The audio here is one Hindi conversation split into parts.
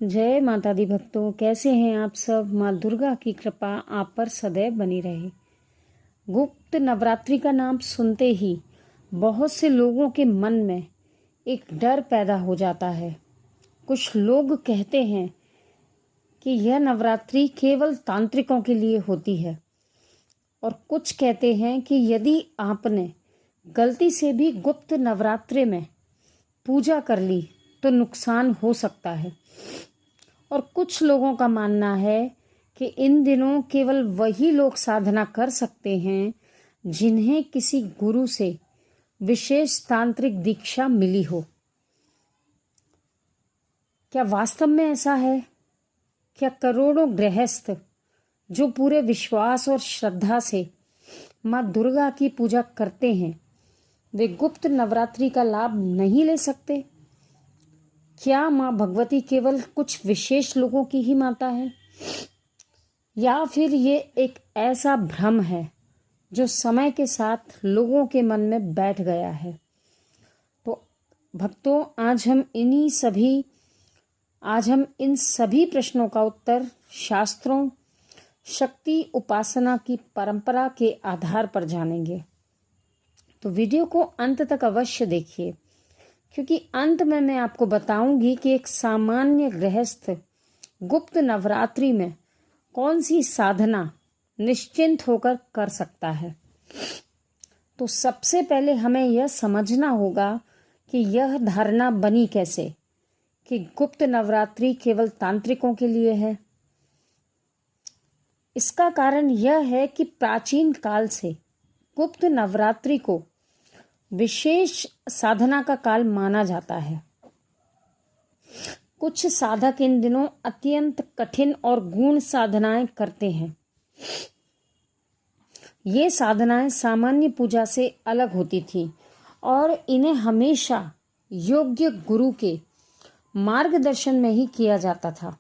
जय माता दी भक्तों, कैसे हैं आप सब। माँ दुर्गा की कृपा आप पर सदैव बनी रहे। गुप्त नवरात्रि का नाम सुनते ही बहुत से लोगों के मन में एक डर पैदा हो जाता है। कुछ लोग कहते हैं कि यह नवरात्रि केवल तांत्रिकों के लिए होती है और कुछ कहते हैं कि यदि आपने गलती से भी गुप्त नवरात्रि में पूजा कर ली तो नुकसान हो सकता है। और कुछ लोगों का मानना है कि इन दिनों केवल वही लोग साधना कर सकते हैं जिन्हें किसी गुरु से विशेष तांत्रिक दीक्षा मिली हो। क्या वास्तव में ऐसा है? क्या करोड़ों गृहस्थ जो पूरे विश्वास और श्रद्धा से माँ दुर्गा की पूजा करते हैं, वे गुप्त नवरात्रि का लाभ नहीं ले सकते? क्या माँ भगवती केवल कुछ विशेष लोगों की ही माता है, या फिर ये एक ऐसा भ्रम है जो समय के साथ लोगों के मन में बैठ गया है? तो भक्तों, आज हम इन सभी प्रश्नों का उत्तर शास्त्रों, शक्ति उपासना की परंपरा के आधार पर जानेंगे। तो वीडियो को अंत तक अवश्य देखिए, क्योंकि अंत में मैं आपको बताऊंगी कि एक सामान्य गृहस्थ गुप्त नवरात्रि में कौन सी साधना निश्चिंत होकर कर सकता है। तो सबसे पहले हमें यह समझना होगा कि यह धारणा बनी कैसे कि गुप्त नवरात्रि केवल तांत्रिकों के लिए है। इसका कारण यह है कि प्राचीन काल से गुप्त नवरात्रि को विशेष साधना का काल माना जाता है। कुछ साधक इन दिनों अत्यंत कठिन और गूढ़ साधनाएं करते हैं। ये साधनाएं सामान्य पूजा से अलग होती थी और इन्हें हमेशा योग्य गुरु के मार्गदर्शन में ही किया जाता था।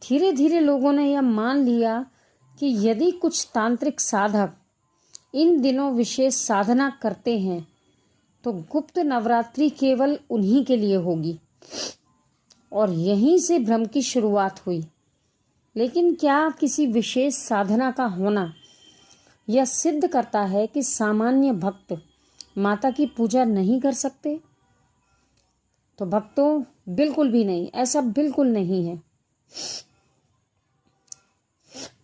धीरे धीरे लोगों ने यह मान लिया कि यदि कुछ तांत्रिक साधक इन दिनों विशेष साधना करते हैं तो गुप्त नवरात्रि केवल उन्हीं के लिए होगी, और यहीं से भ्रम की शुरुआत हुई। लेकिन क्या किसी विशेष साधना का होना यह सिद्ध करता है कि सामान्य भक्त माता की पूजा नहीं कर सकते? तो भक्तों, बिल्कुल भी नहीं, ऐसा बिल्कुल नहीं है।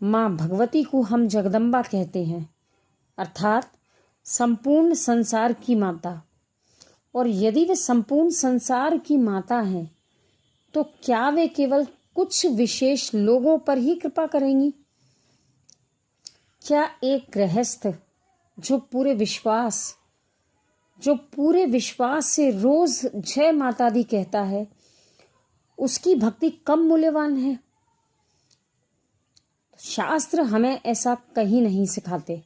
माँ भगवती को हम जगदम्बा कहते हैं, अर्थात संपूर्ण संसार की माता। और यदि वे संपूर्ण संसार की माता हैं तो क्या वे केवल कुछ विशेष लोगों पर ही कृपा करेंगी? क्या एक गृहस्थ जो पूरे विश्वास से रोज जय माता दी कहता है, उसकी भक्ति कम मूल्यवान है? शास्त्र हमें ऐसा कहीं नहीं सिखाते।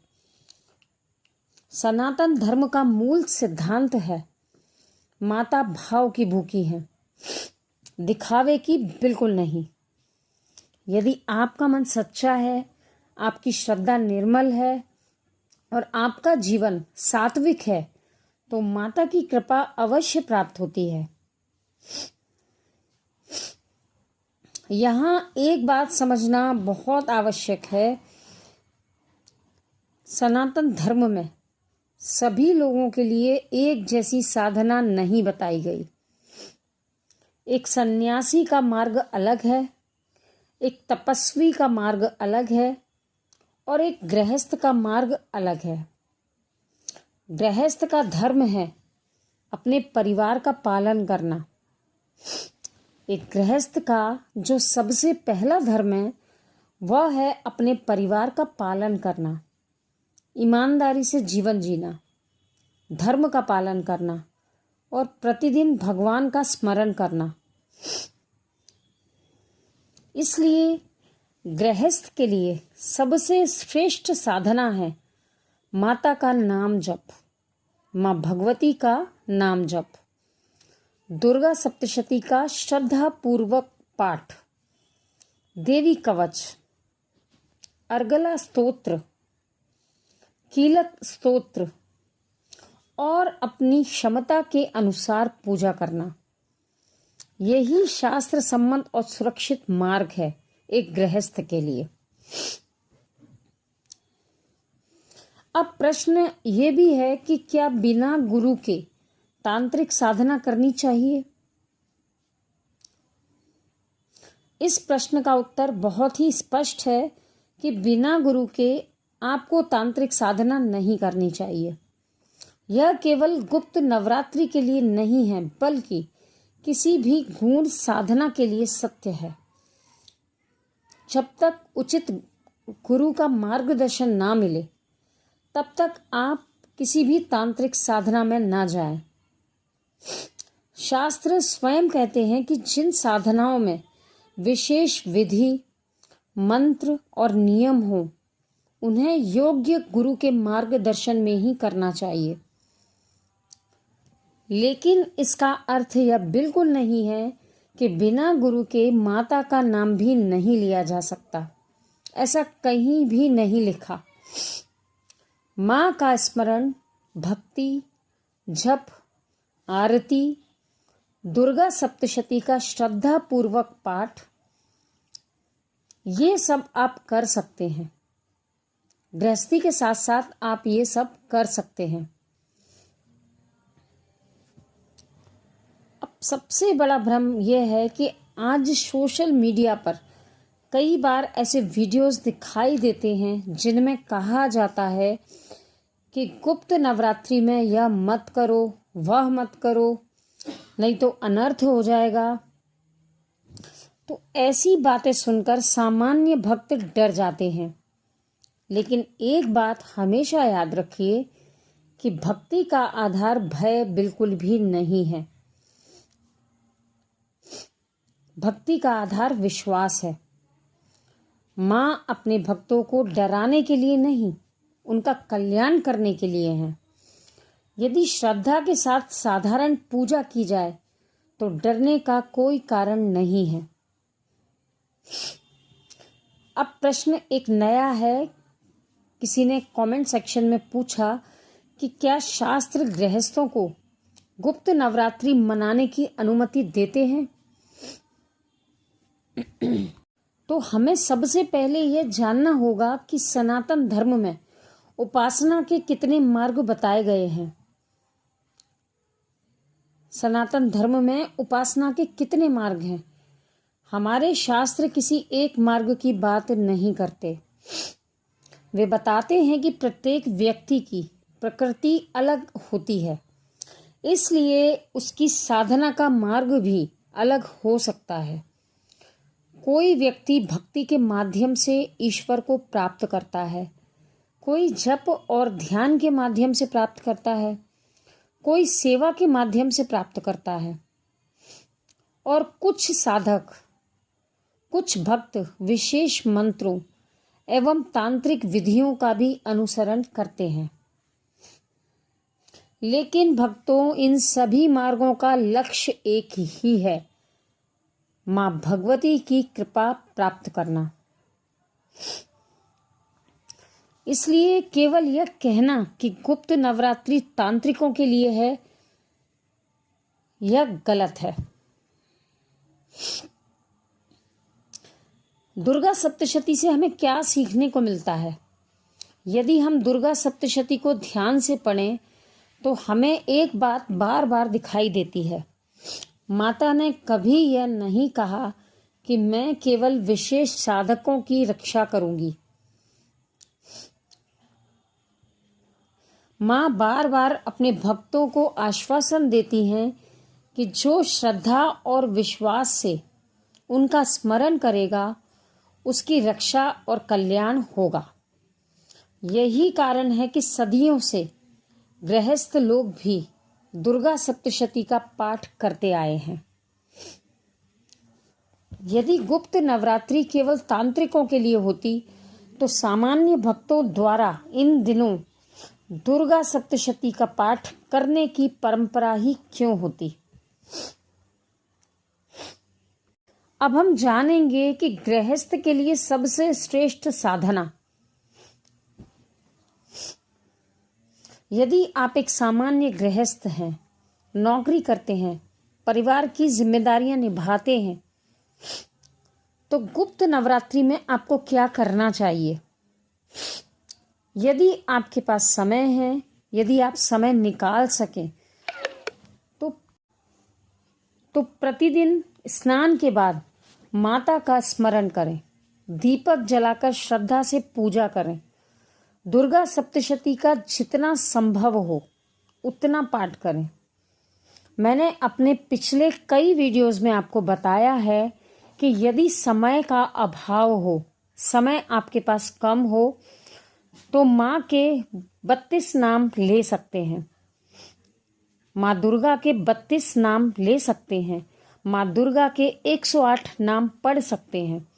सनातन धर्म का मूल सिद्धांत है माता भाव की भूखी है, दिखावे की बिल्कुल नहीं। यदि आपका मन सच्चा है, आपकी श्रद्धा निर्मल है और आपका जीवन सात्विक है तो माता की कृपा अवश्य प्राप्त होती है। यहाँ एक बात समझना बहुत आवश्यक है। सनातन धर्म में सभी लोगों के लिए एक जैसी साधना नहीं बताई गई। एक सन्यासी का मार्ग अलग है, एक तपस्वी का मार्ग अलग है और एक गृहस्थ का मार्ग अलग है। गृहस्थ का धर्म है अपने परिवार का पालन करना। एक गृहस्थ का जो सबसे पहला धर्म है वह है अपने परिवार का पालन करना, ईमानदारी से जीवन जीना, धर्म का पालन करना और प्रतिदिन भगवान का स्मरण करना। इसलिए गृहस्थ के लिए सबसे श्रेष्ठ साधना है माता का नाम जप, माँ भगवती का नाम जप, दुर्गा सप्तशती का श्रद्धा पूर्वक पाठ, देवी कवच, अर्गला स्तोत्र, कीलक स्तोत्र और अपनी क्षमता के अनुसार पूजा करना। यही शास्त्र सम्मत और सुरक्षित मार्ग है एक गृहस्थ के लिए। अब प्रश्न ये भी है कि क्या बिना गुरु के तांत्रिक साधना करनी चाहिए? इस प्रश्न का उत्तर बहुत ही स्पष्ट है कि बिना गुरु के आपको तांत्रिक साधना नहीं करनी चाहिए। यह केवल गुप्त नवरात्रि के लिए नहीं है, बल्कि किसी भी गूढ़ साधना के लिए सत्य है। जब तक उचित गुरु का मार्गदर्शन ना मिले, तब तक आप किसी भी तांत्रिक साधना में ना जाएं। शास्त्र स्वयं कहते हैं कि जिन साधनाओं में विशेष विधि, मंत्र और नियम हो, उन्हें योग्य गुरु के मार्गदर्शन में ही करना चाहिए। लेकिन इसका अर्थ यह बिल्कुल नहीं है कि बिना गुरु के माता का नाम भी नहीं लिया जा सकता। ऐसा कहीं भी नहीं लिखा। माँ का स्मरण, भक्ति, जप, आरती, दुर्गा सप्तशती का श्रद्धा पूर्वक पाठ, ये सब आप कर सकते हैं। गृहस्थी के साथ साथ आप ये सब कर सकते हैं। अब सबसे बड़ा भ्रम यह है कि आज सोशल मीडिया पर कई बार ऐसे वीडियोस दिखाई देते हैं जिनमें कहा जाता है कि गुप्त नवरात्रि में यह मत करो, वह मत करो, नहीं तो अनर्थ हो जाएगा। तो ऐसी बातें सुनकर सामान्य भक्त डर जाते हैं। लेकिन एक बात हमेशा याद रखिए कि भक्ति का आधार भय बिल्कुल भी नहीं है। भक्ति का आधार विश्वास है। माँ अपने भक्तों को डराने के लिए नहीं, उनका कल्याण करने के लिए है। यदि श्रद्धा के साथ साधारण पूजा की जाए तो डरने का कोई कारण नहीं है। अब प्रश्न एक नया है। किसी ने कमेंट सेक्शन में पूछा कि क्या शास्त्र गृहस्थों को गुप्त नवरात्रि मनाने की अनुमति देते हैं? तो हमें सबसे पहले यह जानना होगा कि सनातन धर्म में उपासना के कितने मार्ग बताए गए हैं। सनातन धर्म में उपासना के कितने मार्ग हैं? हमारे शास्त्र किसी एक मार्ग की बात नहीं करते। वे बताते हैं कि प्रत्येक व्यक्ति की प्रकृति अलग होती है, इसलिए उसकी साधना का मार्ग भी अलग हो सकता है। कोई व्यक्ति भक्ति के माध्यम से ईश्वर को प्राप्त करता है, कोई जप और ध्यान के माध्यम से प्राप्त करता है, कोई सेवा के माध्यम से प्राप्त करता है, और कुछ साधक, कुछ भक्त विशेष मंत्रों एवं तांत्रिक विधियों का भी अनुसरण करते हैं। लेकिन भक्तों, इन सभी मार्गों का लक्ष्य एक ही है, मां भगवती की कृपा प्राप्त करना। इसलिए केवल यह कहना कि गुप्त नवरात्रि तांत्रिकों के लिए है, यह गलत है। दुर्गा सप्तशती से हमें क्या सीखने को मिलता है? यदि हम दुर्गा सप्तशती को ध्यान से पढ़ें तो हमें एक बात बार बार दिखाई देती है। माता ने कभी यह नहीं कहा कि मैं केवल विशेष साधकों की रक्षा करूंगी। माँ बार बार अपने भक्तों को आश्वासन देती हैं कि जो श्रद्धा और विश्वास से उनका स्मरण करेगा, उसकी रक्षा और कल्याण होगा। यही कारण है कि सदियों से गृहस्थ लोग भी दुर्गा सप्तशती का पाठ करते आए हैं। यदि गुप्त नवरात्रि केवल तांत्रिकों के लिए होती तो सामान्य भक्तों द्वारा इन दिनों दुर्गा सप्तशती का पाठ करने की परंपरा ही क्यों होती? अब हम जानेंगे कि गृहस्थ के लिए सबसे श्रेष्ठ साधना। यदि आप एक सामान्य गृहस्थ हैं, नौकरी करते हैं, परिवार की जिम्मेदारियां निभाते हैं, तो गुप्त नवरात्रि में आपको क्या करना चाहिए? यदि आपके पास समय है, यदि आप समय निकाल सकें, तो प्रतिदिन स्नान के बाद माता का स्मरण करें, दीपक जलाकर श्रद्धा से पूजा करें, दुर्गा सप्तशती का जितना संभव हो उतना पाठ करें। मैंने अपने पिछले कई वीडियोस में आपको बताया है कि यदि समय का अभाव हो, समय आपके पास कम हो, तो माँ के 32 नाम ले सकते हैं, माँ दुर्गा के 32 नाम ले सकते हैं, माँ दुर्गा के 108 नाम पढ़ सकते हैं,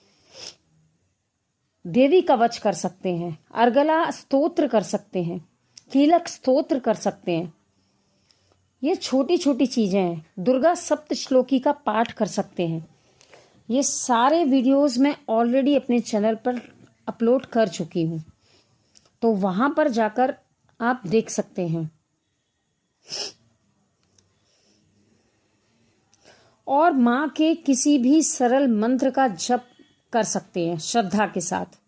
देवी कवच कर सकते हैं, अर्गला स्तोत्र कर सकते हैं, कीलक स्तोत्र कर सकते हैं। ये छोटी छोटी चीजें हैं। दुर्गा सप्तश्लोकी का पाठ कर सकते हैं। ये सारे वीडियोस मैं ऑलरेडी अपने चैनल पर अपलोड कर चुकी हूँ, तो वहां पर जाकर आप देख सकते हैं। और माँ के किसी भी सरल मंत्र का जप कर सकते हैं श्रद्धा के साथ।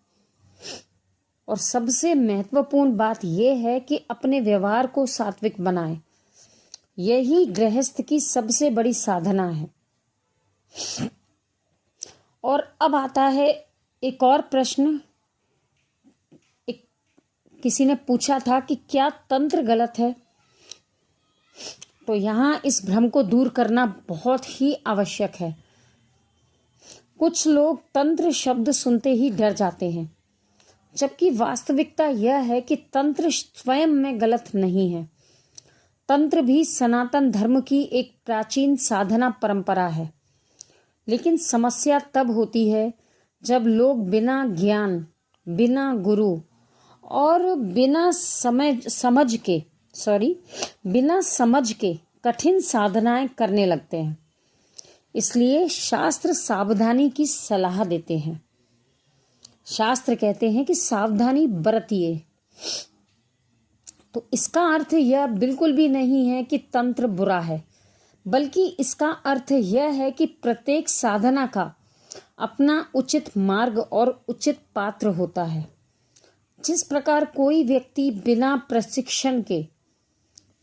और सबसे महत्वपूर्ण बात यह है कि अपने व्यवहार को सात्विक बनाएं। यही गृहस्थ की सबसे बड़ी साधना है। और अब आता है एक और प्रश्न। किसी ने पूछा था कि क्या तंत्र गलत है? तो यहाँ इस भ्रम को दूर करना बहुत ही आवश्यक है। कुछ लोग तंत्र शब्द सुनते ही डर जाते हैं, जबकि वास्तविकता यह है कि तंत्र स्वयं में गलत नहीं है। तंत्र भी सनातन धर्म की एक प्राचीन साधना परंपरा है। लेकिन समस्या तब होती है जब लोग बिना ज्ञान, बिना गुरु और बिना समझ के कठिन साधनाएं करने लगते हैं। इसलिए शास्त्र सावधानी की सलाह देते हैं। शास्त्र कहते हैं कि सावधानी बरतिए। तो इसका अर्थ यह बिल्कुल भी नहीं है कि तंत्र बुरा है, बल्कि इसका अर्थ यह है कि प्रत्येक साधना का अपना उचित मार्ग और उचित पात्र होता है। जिस प्रकार कोई व्यक्ति बिना प्रशिक्षण के,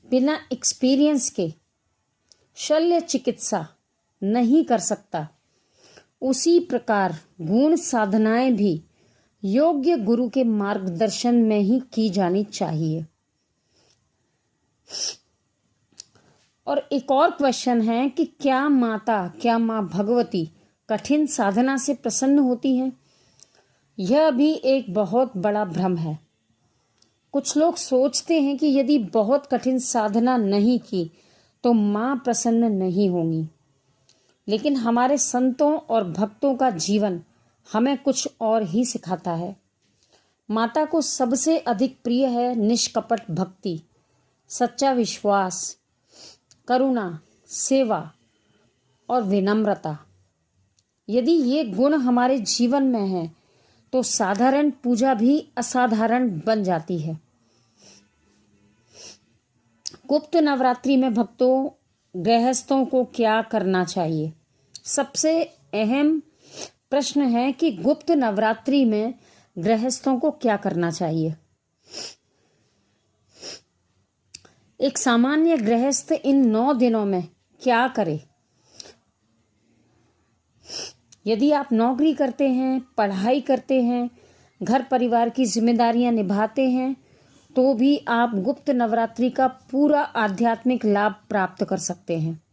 बिना एक्सपीरियंस के शल्य चिकित्सा नहीं कर सकता, उसी प्रकार गुण साधनाएं भी योग्य गुरु के मार्गदर्शन में ही की जानी चाहिए। और एक और क्वेश्चन है कि क्या माँ भगवती कठिन साधना से प्रसन्न होती हैं? यह भी एक बहुत बड़ा भ्रम है। कुछ लोग सोचते हैं कि यदि बहुत कठिन साधना नहीं की तो माँ प्रसन्न नहीं होंगी। लेकिन हमारे संतों और भक्तों का जीवन हमें कुछ और ही सिखाता है। माता को सबसे अधिक प्रिय है निष्कपट भक्ति, सच्चा विश्वास, करुणा, सेवा और विनम्रता। यदि ये गुण हमारे जीवन में हैं, तो साधारण पूजा भी असाधारण बन जाती है। गुप्त नवरात्रि में भक्तों, गृहस्थों को क्या करना चाहिए? सबसे अहम प्रश्न है कि गुप्त नवरात्रि में गृहस्थों को क्या करना चाहिए। एक सामान्य गृहस्थ इन 9 दिनों में क्या करे? यदि आप नौकरी करते हैं, पढ़ाई करते हैं, घर परिवार की जिम्मेदारियां निभाते हैं, तो भी आप गुप्त नवरात्रि का पूरा आध्यात्मिक लाभ प्राप्त कर सकते हैं।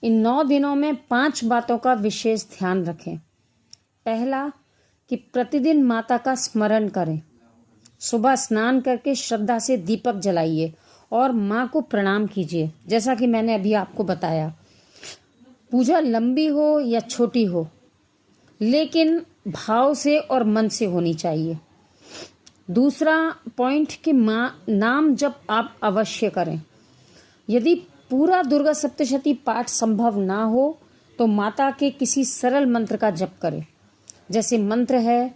इन 9 दिनों में 5 बातों का विशेष ध्यान रखें। पहला, कि प्रतिदिन माता का स्मरण करें। सुबह स्नान करके श्रद्धा से दीपक जलाइए और माँ को प्रणाम कीजिए, जैसा कि मैंने अभी आपको बताया। पूजा लंबी हो या छोटी हो, लेकिन भाव से और मन से होनी चाहिए। दूसरा पॉइंट कि माँ नाम जप आप अवश्य करें। यदि पूरा दुर्गा सप्तशती पाठ संभव ना हो तो माता के किसी सरल मंत्र का जप करें। जैसे मंत्र है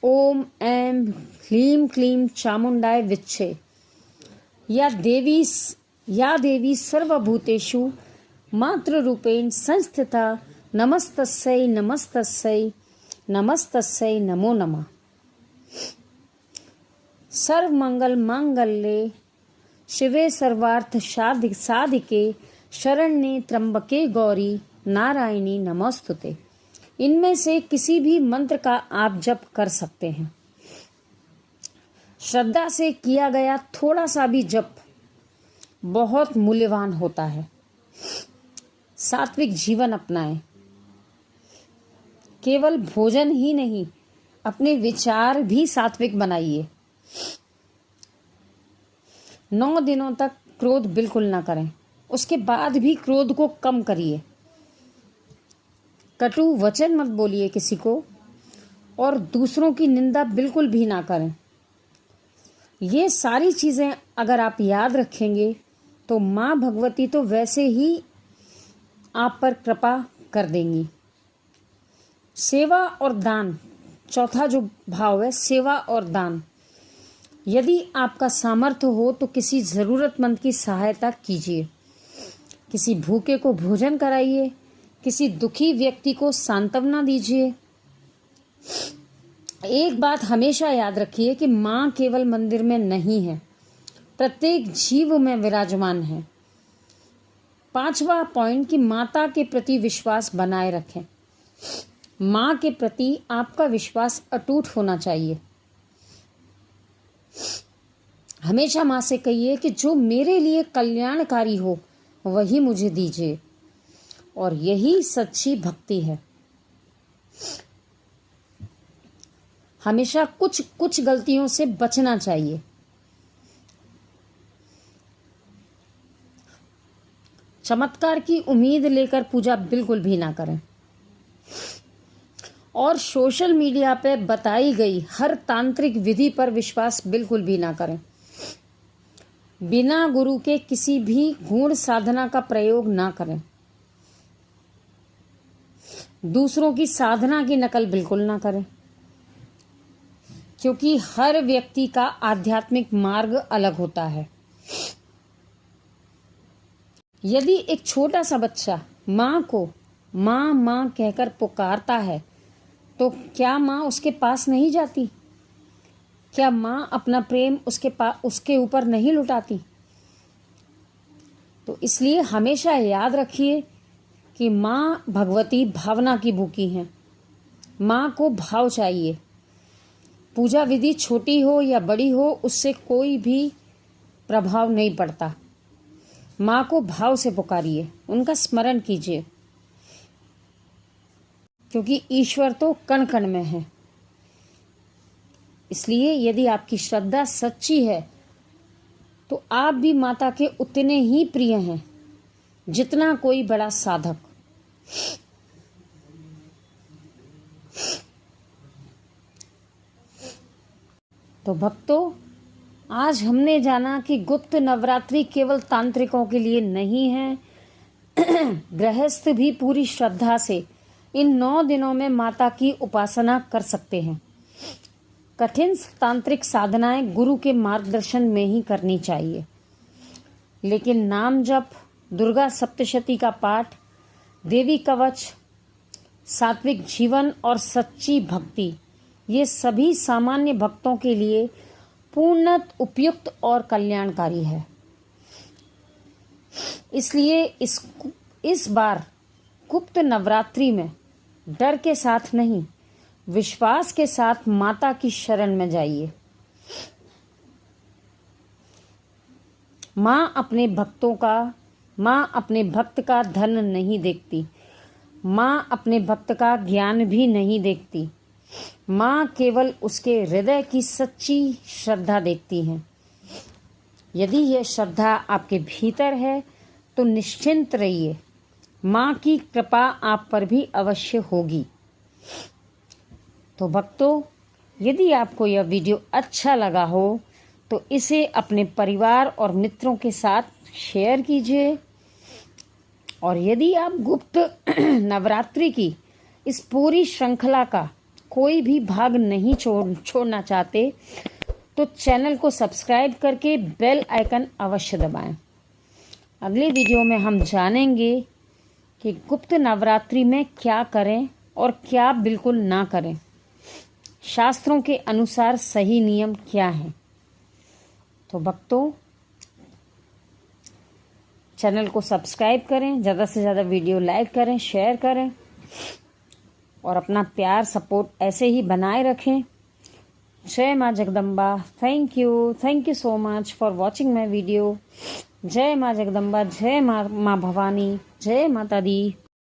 ओम ऐं ह्लीं क्लीं चामुंडाय विच्छे, या देवी सर्वभूतेषु मातृ रूपेण संस्थिता नमस्तस्यै नमस्तस्यै नमस्तस्यै नमो नमः। सर्वमंगल मांगल्ये शिवे सर्वार्थ साधिके शरण्ये त्र्यंबके गौरी नारायणी नमोस्तुते। इनमें से किसी भी मंत्र का आप जप कर सकते हैं। श्रद्धा से किया गया थोड़ा सा भी जप बहुत मूल्यवान होता है। सात्विक जीवन अपनाएं। केवल भोजन ही नहीं, अपने विचार भी सात्विक बनाइए। 9 दिनों तक क्रोध बिल्कुल ना करें, उसके बाद भी क्रोध को कम करिए। कटु वचन मत बोलिए किसी को, और दूसरों की निंदा बिल्कुल भी ना करें। ये सारी चीज़ें अगर आप याद रखेंगे तो माँ भगवती तो वैसे ही आप पर कृपा कर देंगी। सेवा और दान, चौथा जो भाव है सेवा और दान। यदि आपका सामर्थ्य हो तो किसी ज़रूरतमंद की सहायता कीजिए। किसी भूखे को भोजन कराइए, किसी दुखी व्यक्ति को सांत्वना दीजिए। एक बात हमेशा याद रखिए कि माँ केवल मंदिर में नहीं है, प्रत्येक जीव में विराजमान है। 5वां पॉइंट कि माता के प्रति विश्वास बनाए रखें। माँ के प्रति आपका विश्वास अटूट होना चाहिए। हमेशा माँ से कहिए कि जो मेरे लिए कल्याणकारी हो वही मुझे दीजिए, और यही सच्ची भक्ति है। हमेशा कुछ गलतियों से बचना चाहिए। चमत्कार की उम्मीद लेकर पूजा बिल्कुल भी ना करें, और सोशल मीडिया पे बताई गई हर तांत्रिक विधि पर विश्वास बिल्कुल भी ना करें। बिना गुरु के किसी भी गूढ़ साधना का प्रयोग ना करें। दूसरों की साधना की नकल बिल्कुल ना करें, क्योंकि हर व्यक्ति का आध्यात्मिक मार्ग अलग होता है। यदि एक छोटा सा बच्चा माँ को माँ माँ कहकर पुकारता है तो क्या माँ उसके पास नहीं जाती? क्या माँ अपना प्रेम उसके ऊपर नहीं लुटाती? तो इसलिए हमेशा याद रखिए कि माँ भगवती भावना की भूखी हैं। माँ को भाव चाहिए। पूजा विधि छोटी हो या बड़ी हो, उससे कोई भी प्रभाव नहीं पड़ता। माँ को भाव से पुकारिए, उनका स्मरण कीजिए, क्योंकि ईश्वर तो कण कण में है। इसलिए यदि आपकी श्रद्धा सच्ची है तो आप भी माता के उतने ही प्रिय हैं जितना कोई बड़ा साधक। तो भक्तों, आज हमने जाना कि गुप्त नवरात्रि केवल तांत्रिकों के लिए नहीं है। गृहस्थ भी पूरी श्रद्धा से इन 9 दिनों में माता की उपासना कर सकते हैं। कठिन तांत्रिक साधनाएं गुरु के मार्गदर्शन में ही करनी चाहिए, लेकिन नाम जप, दुर्गा सप्तशती का पाठ, देवी कवच, सात्विक जीवन और सच्ची भक्ति, ये सभी सामान्य भक्तों के लिए पूर्णत उपयुक्त और कल्याणकारी है। इसलिए इस बार गुप्त नवरात्रि में डर के साथ नहीं, विश्वास के साथ माता की शरण में जाइए। माँ अपने भक्त का धन नहीं देखती। माँ अपने भक्त का ज्ञान भी नहीं देखती। माँ केवल उसके हृदय की सच्ची श्रद्धा देखती है। यदि यह श्रद्धा आपके भीतर है तो निश्चिंत रहिए, माँ की कृपा आप पर भी अवश्य होगी। तो भक्तों, यदि आपको यह वीडियो अच्छा लगा हो तो इसे अपने परिवार और मित्रों के साथ शेयर कीजिए। और यदि आप गुप्त नवरात्रि की इस पूरी श्रृंखला का कोई भी भाग नहीं छोड़ना चाहते तो चैनल को सब्सक्राइब करके बेल आइकन अवश्य दबाएं। अगले वीडियो में हम जानेंगे कि गुप्त नवरात्रि में क्या करें और क्या बिल्कुल ना करें। शास्त्रों के अनुसार सही नियम क्या है। तो भक्तों, चैनल को सब्सक्राइब करें, ज़्यादा से ज़्यादा वीडियो लाइक करें, शेयर करें और अपना प्यार सपोर्ट ऐसे ही बनाए रखें। जय माँ Jagdamba. Thank you so much for watching my video. जय माँ जगदम्बा, जय माँ भवानी, जय माता दी।